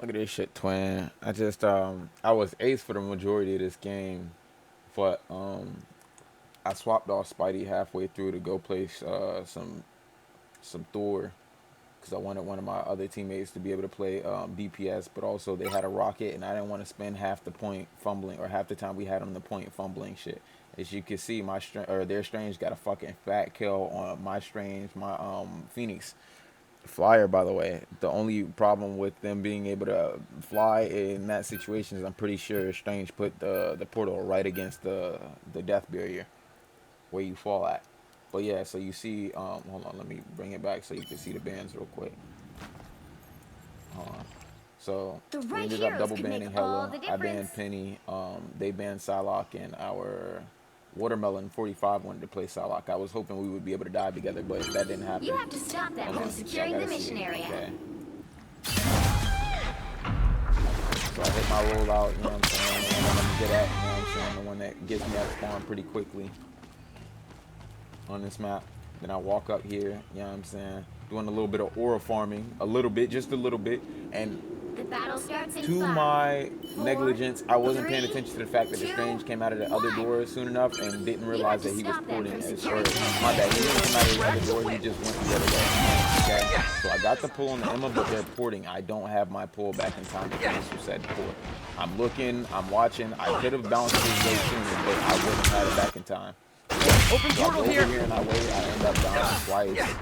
Look at this shit, twin. I was ace for the majority of this game, but I swapped off Spidey halfway through to go play some Thor because I wanted one of my other teammates to be able to play DPS, but also they had a rocket, and I didn't want to spend half the point fumbling or half the time we had on the point fumbling shit. As you can see, their Strange got a fucking fat kill on my Strange, my Phoenix flyer, by the way. The only problem with them being able to fly in that situation is I'm pretty sure Strange put the portal right against the death barrier where you fall at. But yeah, so you see, hold on, let me bring it back so you can see the bans real quick. Hold on. So we ended up double banning Hella. I banned Penny. They banned Psylocke, and our Watermelon 45 wanted to play Psylocke. I was hoping we would be able to die together, but that didn't happen. You have to stop them from securing the mission area. Okay. So I hit my rollout, you know what I'm saying? The one I'm good at, you know what I'm saying? The one that gets me out of spawn pretty quickly on this map. Then I walk up here, you know what I'm saying? Doing a little bit of aura farming, a little bit, just a little bit. And the battle starts in to 5, my 4, negligence, I wasn't paying 3, attention to the fact that the 2, Strange came out of the other 1. door soon enough and didn't realize that he was porting as securing my bad. He didn't come out of the other door, he just went the other way. Okay? So I got the pull on the Emma, but they're porting. I don't have my pull back in time to finish who said port. I'm looking, I'm watching. I could have bounced his way sooner, but I wouldn't have had it back in time. Open So portal I go here. over here and I wait. I end up dying twice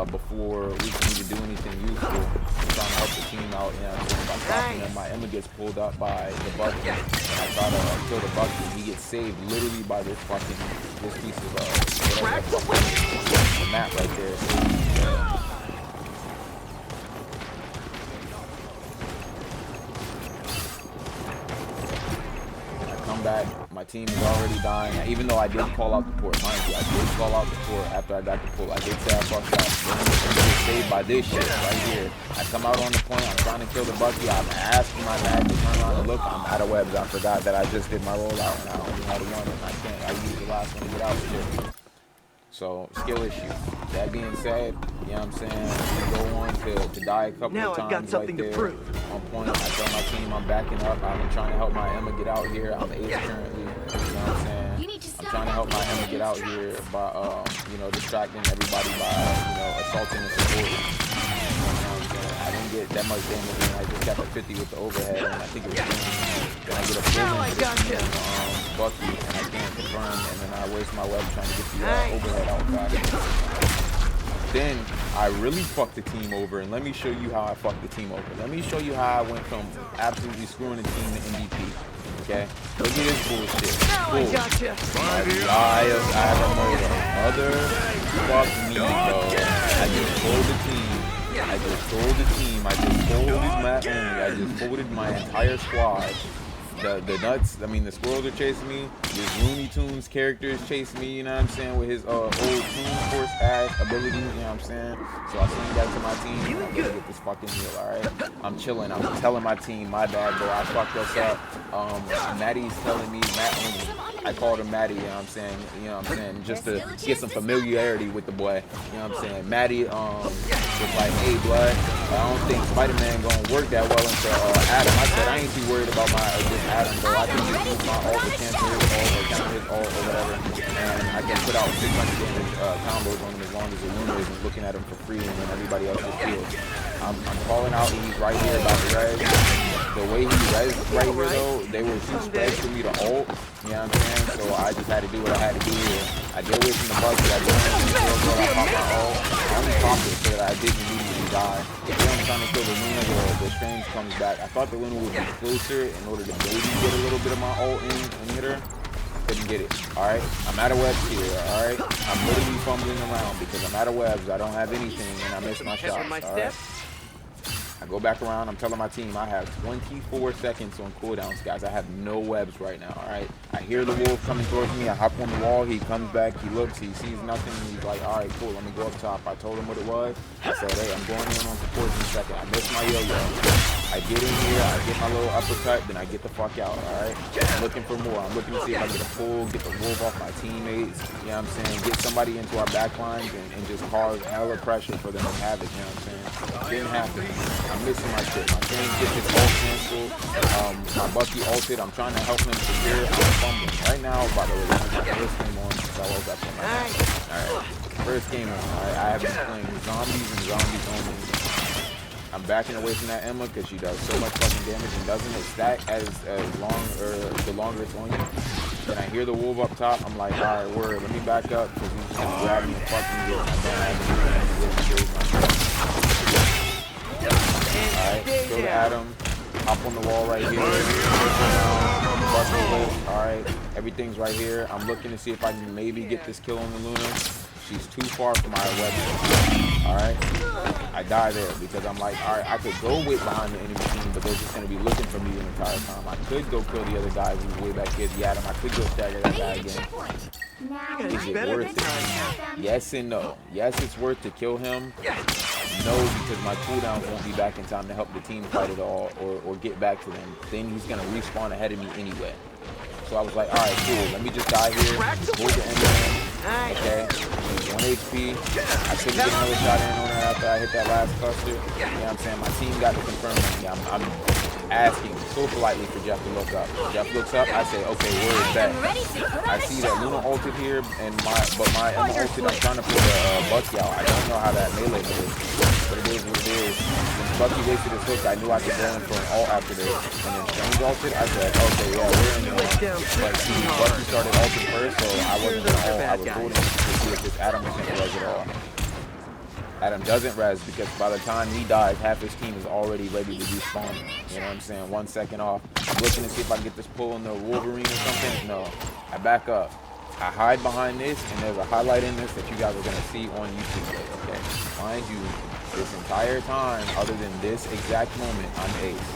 before we can even do anything useful. I'm trying to help the team out, you know what I'm saying, by stopping them. My Emma gets pulled up by the Bucky, and I try to kill the Bucky. He gets saved literally by this piece of whatever the map right there. Come back, my team is already dying. Even though I did call out the port, mind you, I did call out the port after I got the pull. I did say I fucked up. I'm getting saved by this shit right here. I come out on the point, I'm trying to kill the Bucky. I'm asking my bag to turn around and look. I'm out of webs. I forgot that I just did my rollout and I only had one and I can't. I used the last one to get out of here. So, skill issue. That being said, you know what I'm saying, we go on to die a couple of times. Now I've got something right to there. prove. On point, I tell my team I'm backing up. I'm trying to help my Emma get out here. I'm ace currently. You know what I'm saying? You need to I'm stop trying to help my Emma get out here by, you know, distracting everybody by, you know, assaulting and supporting. You know what I'm saying? I didn't get that much damage, and I just got the 50 with the overhead, and I think it was then I get a full Bucky, and I can't confirm, and then I waste my web trying to get the overhead out back. Then I really fucked the team over, and let me show you how I fucked the team over. Let me show you how I went from absolutely screwing the team to MVP. Okay? Look at this bullshit. I gotcha. I have a mother. Fuck me, bro. I just told the team. I just told the team. I just folded map only. I just folded my entire squad. The nuts, I mean, the squirrels are chasing me. This Looney Tunes character is chasing me, you know what I'm saying, with his old Toon Force ass ability, you know what I'm saying? So I send that to my team, and I'm gonna get this fucking heal, alright? I'm chilling, I'm telling my team, my bad, bro, I fucked us up. Maddie's telling me, I called him Maddie, you know what I'm saying? You know what I'm saying? Just to get some familiarity with the boy, you know what I'm saying? Maddie was like, hey, blood, I don't think Spider-Man gonna work that well into Adam. I said, I ain't too worried about this Adam, bro. I can just use my ult to cancel his ult or counter his ult or whatever, and I can put out 600 damage combos on him as long as the Luna isn't looking at him for free and then everybody else is healed. I'm calling out, he's right here about the res. The way he res right here, though, they were too spread for me to ult, you know what I'm saying? So I just had to do what I had to do here. I get away from the Bucky, I go in the field, I pop my ult. I only popped it so that I didn't immediately die. If I'm trying to kill the Luna, the Strange comes back. I thought the Luna would be closer in order to maybe get a little bit of my ult in and hit her. Couldn't get it. Alright? I'm out of webs here, alright? I'm literally fumbling around because I'm out of webs. I don't have anything and I missed my shots. Alright? I go back around, I'm telling my team I have 24 seconds on cooldowns, guys. I have no webs right now, alright? I hear the wolf coming towards me, I hop on the wall, he comes back, he looks, he sees nothing, he's like, alright, cool, let me go up top. I told him what it was. I said, hey, I'm going in on support in a second. I missed my yo-yo. I I get in here, I get my little uppercut, then I get the fuck out, alright? I'm looking for more. I'm looking to see if I get a pull, get the wolf off my teammates, you know what I'm saying? Get somebody into our back lines and just cause hella pressure for them to have it, you know what I'm saying? Didn't happen. I'm missing my shit. My thing gets his ult canceled. My Bucky ulted. I'm trying to help him secure. I'm fumbling. Right now, by the way, this is my first game on since I woke up on my house. Alright. First game on. I have been playing zombies and zombies only. I'm backing away from that Emma because she does so much fucking damage and doesn't stack as long or the longer it's on you. Then I hear the wolf up top. I'm like, alright, word, let me back up because he's just gonna grab me and fucking get my damn. Alright, go to Adam. Hop on the wall right here. Alright, everything's right here. I'm looking to see if I can maybe get this kill on the Luna. She's too far from my weapon. Alright. I die there because I'm like, alright, I could go wait behind the enemy team, but they're just gonna be looking for me the entire time. I could go kill the other guy who's way back here, the Adam. I could go stagger that guy again. Is it worth it? Yes and no. Yes, it's worth to kill him. No, because my cooldowns won't be back in time to help the team fight it all or get back to them. Then he's gonna respawn ahead of me anyway. So I was like, alright, cool, let me just die here. Hold the end. Okay, she's 1 HP. I couldn't get another shot in on her after I hit that last cluster. You know what I'm saying? My team got to confirm me. I'm asking so politely for Jeff to look up. Jeff looks up, I say, okay, where is that? I see that Luna ulted here, but my Emma ulted. I'm trying to put a Bucky out. I don't know how that melee is, but it is what it is. When Bucky wasted his hook, I knew I could go in for an ult after this. And then Strange ulted, I said, okay, yeah, we're in there. But see, Bucky started ulting first, so I wasn't going to ult. I was holding to see if this Adam was going to res at all. Adam doesn't res because by the time he dies, half his team is already ready to respawn. You know what I'm saying? 1 second off. I'm looking to see if I can get this pull in the Wolverine or something. No. I back up. I hide behind this, and there's a highlight in this that you guys are going to see on YouTube. Okay. Mind you, this entire time, other than this exact moment, I'm ace.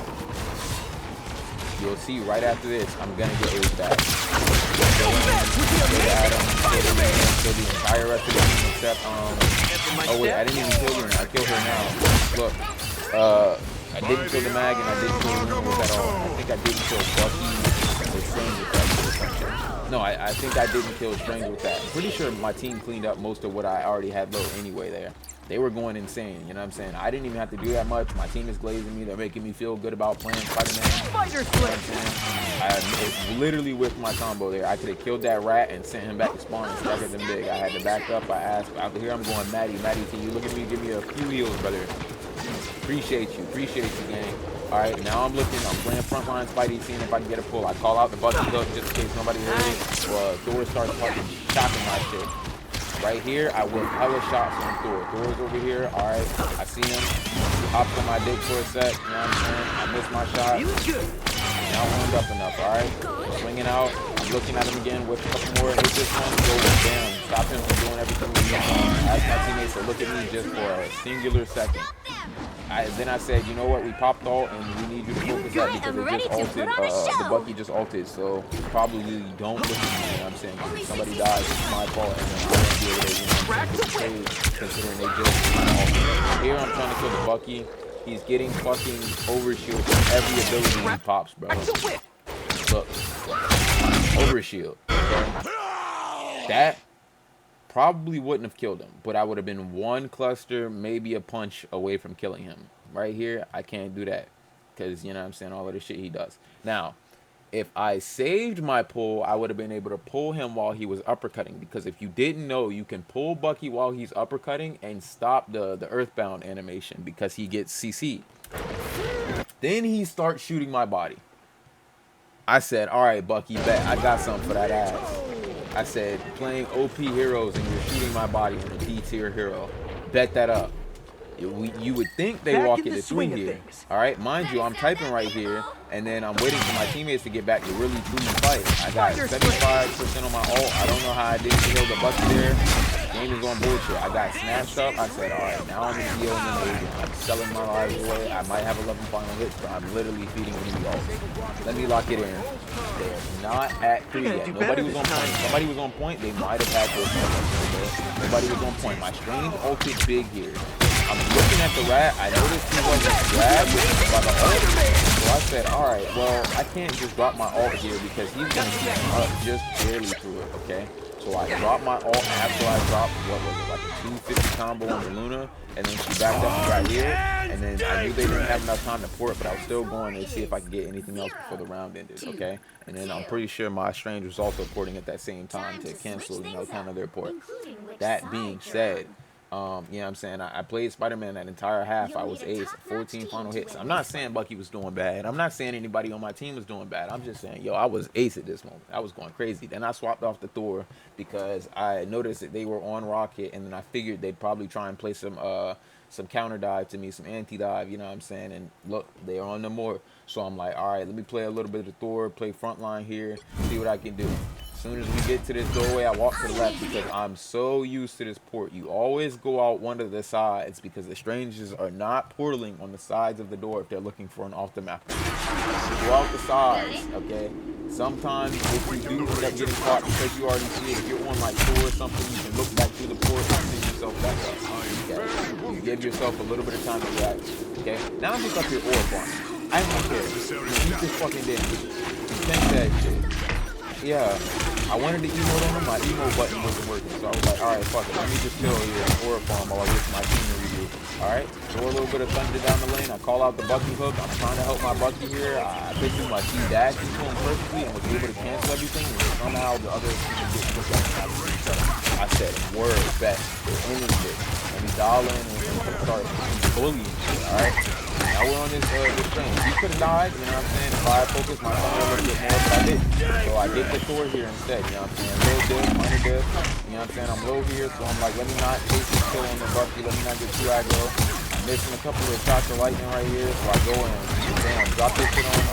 You'll see right after this, I'm going to get ace back. Kill Adam, kill the entire rest of the team except, oh wait, I didn't even kill her. I killed her now. Look, I didn't kill the mag and I didn't kill the Rumors at all. I think I didn't kill Bucky or Strange with that. No, I think I didn't kill Strange with that. I'm pretty sure my team cleaned up most of what I already had low anyway there. They were going insane, you know what I'm saying? I didn't even have to do that much. My team is glazing me. They're making me feel good about playing Spider-Man. I literally whipped my combo there. I could have killed that rat and sent him back to spawn and staggered them big. I had to back up. I asked, out here I'm going, Maddie, can you look at me, give me a few heals, brother? Appreciate you, gang. All right, now I'm looking, I'm playing frontline Spidey, seeing if I can get a pull. I call out the Bucky hook just in case nobody heard it. Well, Thor starts fucking chopping my shit. Right here, I whip hella shots on Thor. Thor's over here. All right, I see him. He hops on my dick for a sec. You know what I'm saying? I missed my shot. Now warmed up enough. All right, swinging out. I'm looking at him again. Whip a couple more. Hit this one. Go down. Stop him from doing everything we need. Ask my teammates to look at me just for a singular second. Then I said, you know what? We popped ult and we need you to focus that because it just ulted. The Bucky just ulted, so probably don't look at me. You know what I'm saying? If somebody dies, it's my fault, and then I won't be able to, you know what I'm saying, considering they just ulted. Here I'm trying to kill the Bucky. He's getting fucking overshield from every ability he pops, bro. Look, overshield. Okay? That probably wouldn't have killed him, but I would have been one cluster, maybe a punch away from killing him. Right here, I can't do that because, you know what I'm saying, all of the shit he does. Now, if I saved my pull, I would have been able to pull him while he was uppercutting, because if you didn't know, you can pull Bucky while he's uppercutting and stop the Earthbound animation because he gets CC'd. Then he starts shooting my body. I said, all right, Bucky, bet. I got something for that ass. I said, playing OP heroes and you're shooting my body in a D-tier hero. Bet that up. You would think they walk into swing here. Alright, mind you, I'm typing right here, and then I'm waiting for my teammates to get back to really truly fight. I got 75% on my ult. I don't know how I didn't kill the Bucky there. Game is going bullshit. I got snatched up. I said, alright, now I'm in EOMM agent. I'm selling my lives away. I might have 11 final hits, but I'm literally feeding enemy ult. Let me lock it in. They're not at 3 yet. Nobody was on point. Somebody was on point. They might have had this. Nobody was on point. My Strange ulted big here. I'm looking at the rat. I noticed he wasn't grabbed by the ult. So I said, alright, well, I can't just drop my ult here because he's going to keep me up just barely through it, okay? So I dropped my ult after I dropped, what was it, like a 250 combo on the Luna, and then she backed up and got healed, and then I knew they didn't have enough time to port, but I was still going to see if I could get anything else before the round ended, okay? And then I'm pretty sure my Strange was also porting at that same time to cancel, you know, counter their port. That being said, you know what I'm saying, I played Spider-Man that entire half. I was ace, 14 final hits. I'm not saying Bucky was doing bad. I'm not saying anybody on my team was doing bad. I'm just saying, yo, I was ace at this moment. I was going crazy. Then I swapped off the Thor because I noticed that they were on Rocket, and then I figured they'd probably try and play some counter dive to me, some anti-dive, you know what I'm saying? And look, they are on the more. So I'm like, all right, let me play a little bit of the Thor, play frontline here, see what I can do. As soon as we get to this doorway, I walk to the left because I'm so used to this port. You always go out one of the sides because the strangers are not portaling on the sides of the door if they're looking for an off the map. Go out the sides, okay? Sometimes if you do end up getting caught because you already see it, if you're on like Thor or something, you can look back through the port and send yourself back up. Okay? You give yourself a little bit of time to react. Okay? Now I'm just up here orb farming. I don't care. Eat this fucking damn bitch. Tank that shit. Yeah, I wanted to emote on him. My emote button wasn't working, so I was like, all right, fuck it. Let me just chill here and aura farm while I wait for my team to review. All right, throw a little bit of thunder down the lane. I call out the Bucky hook. I'm trying to help my Bucky here. I picked him my T dash into him perfectly and was able to cancel everything. And somehow the other team didn't look like I said, word, bet, ending this. Let me dial in and start bullying shit, all right? Now we're on this train. He could have died, you know what I'm saying? If I had focused my phone a little bit more, but I didn't. So I get the Thor here instead, you know what I'm saying? Low diff, minor diff, you know what I'm saying? I'm low here, so I'm like, let me not chase this kill on the Bucky, let me not get too aggro. I'm missing a couple of shots of lightning right here, so I go in, bam, drop this shit on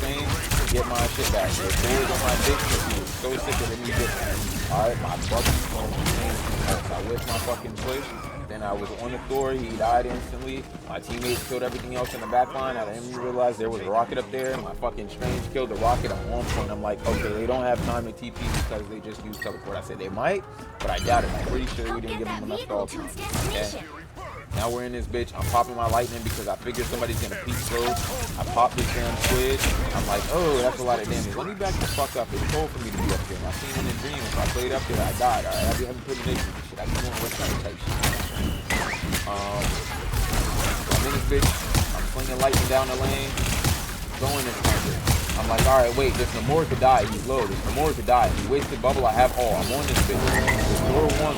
Shane, get my shit back. The Thor's on my dick because he was so sick of me getting him. Alright, my Bucky's on Shane. I whipped my fucking switch. Then I was on the Thor, he died instantly. My teammates killed everything else in the back line. I didn't even realize there was a rocket up there. My fucking Strange killed the rocket at one point. I'm like, okay, they don't have time to TP because they just used teleport. I said they might, but I doubt it. I'm pretty sure we didn't give them enough stall time. Okay. Now we're in this bitch. I'm popping my lightning because I figured somebody's gonna peek slow. I pop this damn squid. I'm like, oh, that's a lot of damage. Let me back the fuck up. It's cold for me to be up here. I've seen it in dreams. If I played up there, I died. Alright, I haven't put an issue with shit. I be doing what type shit. I'm in this bitch. I'm slinging lightning down the lane. Going this sniper. I'm like, alright, wait, this Namor could die. He's low. This Namor could die. He wasted bubble. I have all. I'm on this bitch. This door one.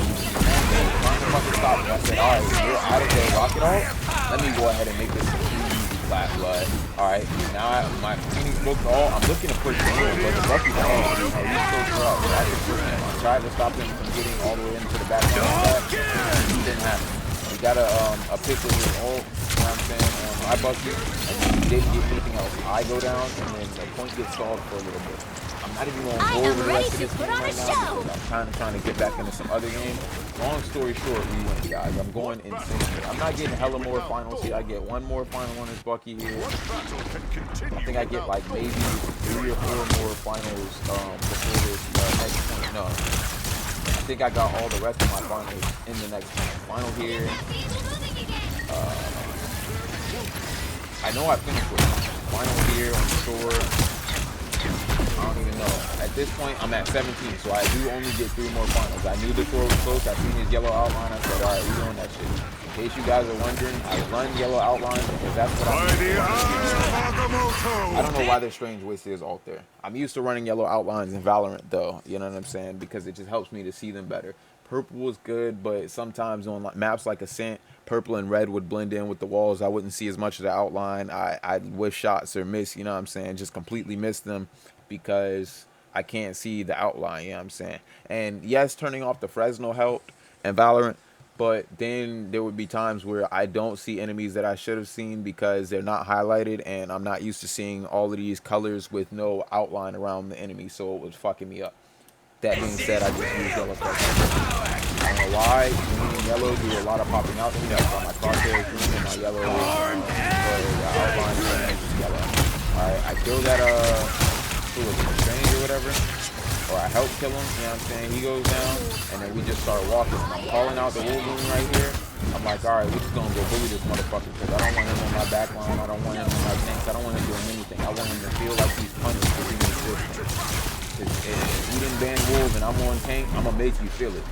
Trying to fucking stop me. I said, alright, you're out of there. Rocket all. Let me go ahead and make this easy flat blood. Alright, now my Phoenix booked all. I'm looking to push him in, but the Bucky's all. He's so corrupt. I just pushed him. I tried to stop him from getting all the way into the back line. It didn't happen. We got a pick with his ult, you know what I'm saying, on my Bucky, and then he didn't get anything else. I go down, and then the point gets stalled for a little bit. I'm not even going to go over the rest of this game right now because I'm kind of trying to get back into some other games. Long story short, we win, guys. I'm going insane here. I'm not getting hella more finals here. I get one more final on this Bucky here. I think I get like maybe 3 or 4 more finals before this next point. No. I think I got all the rest of my finals in the next final here. I know I finished with final here on the tour. I don't even know. At this point, I'm at 17, so I do only get 3 more finals. I knew the tour was close. I seen his yellow outline. I said, all right, we doing that shit. In case you guys are wondering, I run yellow outlines because that's what I'm used to. I don't know why their Strange wasted his ult there. I'm used to running yellow outlines in Valorant, though. You know what I'm saying? Because it just helps me to see them better. Purple was good, but sometimes on maps like Ascent, purple and red would blend in with the walls. I wouldn't see as much of the outline. I'd whiff shots or miss, you know what I'm saying? Just completely miss them because I can't see the outline, you know what I'm saying? And yes, turning off the Fresnel helped in Valorant, but then there would be times where I don't see enemies that I should have seen because they're not highlighted, and I'm not used to seeing all of these colors with no outline around the enemy, so it was fucking me up. That being said, I just use yellow first. I don't know why. Green and yellow do a lot of popping out to me. That's why my crosshair is green and my yellow outline is yellow. Alright, I kill that who was it, Strange or whatever, or I help kill him, you know what I'm saying? He goes down, and then we just start walking. I'm calling out the Wolverine right here. I'm like, all right, we're just gonna go bully this motherfucker because I don't want him on my back line. I don't want him on my tanks. I don't want him doing anything. I want him to feel like he's punished for being consistent. If you didn't ban Wolf and I'm on tank, I'm gonna make you feel it.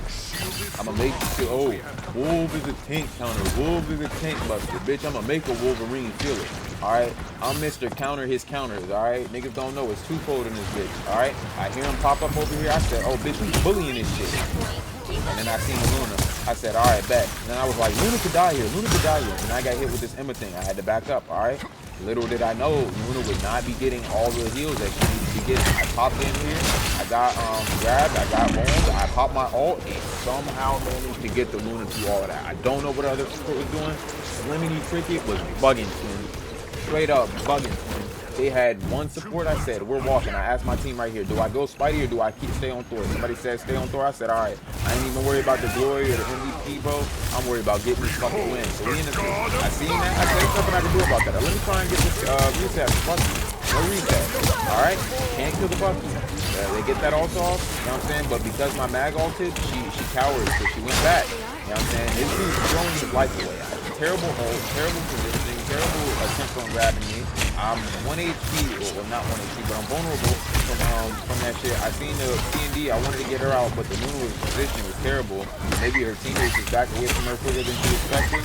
I'm gonna make you feel, oh, Wolf is a tank counter. Wolf is a tank buster. Bitch, I'm gonna make a Wolverine feel it. Alright? I'm Mr. Counter his counters, alright? Niggas don't know it's twofold in this bitch, alright? I hear him pop up over here. I said, oh, bitch, we bullying this shit. And then I seen Luna. I said, alright, bet. And then I was like, Luna could die here. Luna could die here. And I got hit with this Emma thing. I had to back up, alright? Little did I know, Luna would not be getting all the heals that she needed to get. I popped in here. I got grabbed. I got bombed. I popped my ult and somehow managed to get the Luna through all of that. I don't know what other support was doing. Slimmy Cricket was bugging, twin. Straight up bugging, twin. They had one support. I said, we're walking. I asked my team right here, do I go Spidey or do I stay on Thor? Somebody said stay on Thor. I said, all right. I ain't even worried about the glory or the MVP, bro. I'm worried about getting this fucking win. So we in the I seen that. I said, there's nothing I can do about that. Let me try and get this reset. No reset. All right. Can't kill the Bucky. They get that ult off. You know what I'm saying? But because my mag ulted, she cowered. So she went back. You know what I'm saying? This dude's throwing his life away. Terrible ult. Terrible positioning. Terrible attempt on grabbing me. I'm 1 HP, well not 1 HP, but I'm vulnerable from that shit. I seen the P&D, I wanted to get her out, but the Luna's position was terrible. Maybe her teammates just back away from her quicker than she expected.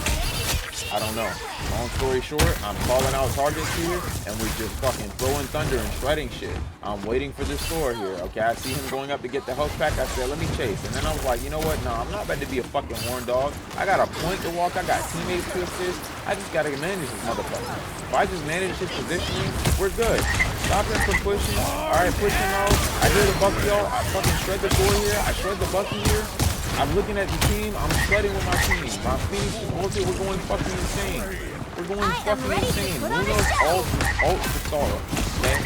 I don't know. Long story short, I'm calling out targets here, and we're just fucking throwing thunder and shredding shit. I'm waiting for this Thor here, okay? I see him going up to get the health pack. I said, let me chase. And then I was like, you know what? Nah, I'm not about to be a fucking horn dog. I got a point to walk. I got teammates to assist. I just got to manage this motherfucker. If I just manage his positioning, we're good. Stop him from pushing. All right, pushing out. I hear the Bucky out. I fucking shred the Thor here. I shred the Bucky here. I'm looking at the team. I'm shredding with my team. My Phoenix is ulti. We're going fucking insane. We're going fucking insane. Luna's ult to Sora. Okay?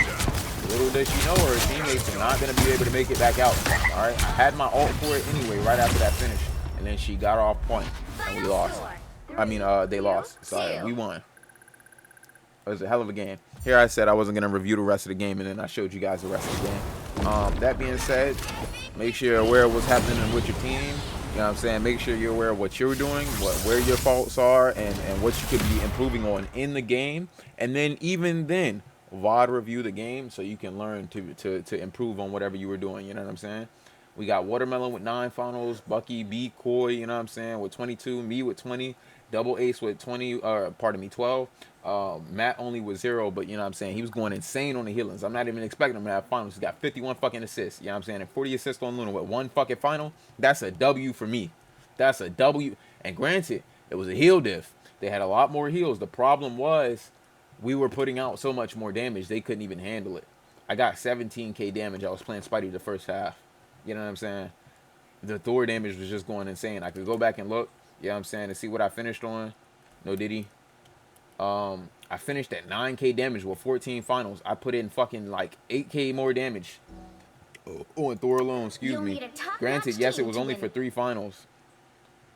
Little does she know her teammates are not going to be able to make it back out. Alright? I had my ult for it anyway right after that finish. And then she got off point. And we lost. I mean, they lost. Sorry, we won. It was a hell of a game. Here I said I wasn't going to review the rest of the game, and then I showed you guys the rest of the game. That being said, make sure you're aware of what's happening with your team. You know what I'm saying? Make sure you're aware of what you're doing, where your faults are, and what you could be improving on in the game. And then even then, VOD review the game so you can learn to improve on whatever you were doing. You know what I'm saying? We got Watermelon with 9 finals, Bucky, B, Koi, you know what I'm saying, with 22, me with 20, Double Ace with 20, pardon me, 12. Matt only with 0, but you know what I'm saying, he was going insane on the healings. I'm not even expecting him to have finals. He got 51 fucking assists, you know what I'm saying, and 40 assists on Luna with 1 fucking final. That's a W for me. That's a W. And granted, it was a heal diff. They had a lot more heals. The problem was we were putting out so much more damage, they couldn't even handle it. I got 17k damage. I was playing Spidey the first half. You know what I'm saying? The Thor damage was just going insane. I could go back and look, you know what I'm saying, to see what I finished on. No diddy. I finished at 9k damage with 14 finals. I put in fucking like 8k more damage on Thor alone, excuse me. Granted, yes, it was only for 3 finals.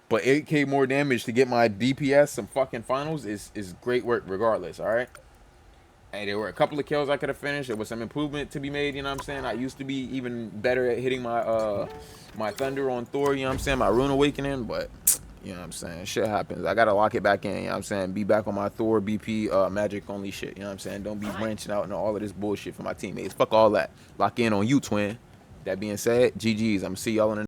But 8k more damage to get my DPS some fucking finals is great work regardless, alright? Hey, there were a couple of kills I could have finished. There was some improvement to be made, you know what I'm saying? I used to be even better at hitting my my thunder on Thor, you know what I'm saying? My Rune Awakening, but you know what I'm saying? Shit happens. I gotta lock it back in, you know what I'm saying? Be back on my Thor, BP, magic only shit, you know what I'm saying? Don't be branching out into all of this bullshit for my teammates. Fuck all that. Lock in on you, twin. That being said, GG's. I'm gonna see y'all in the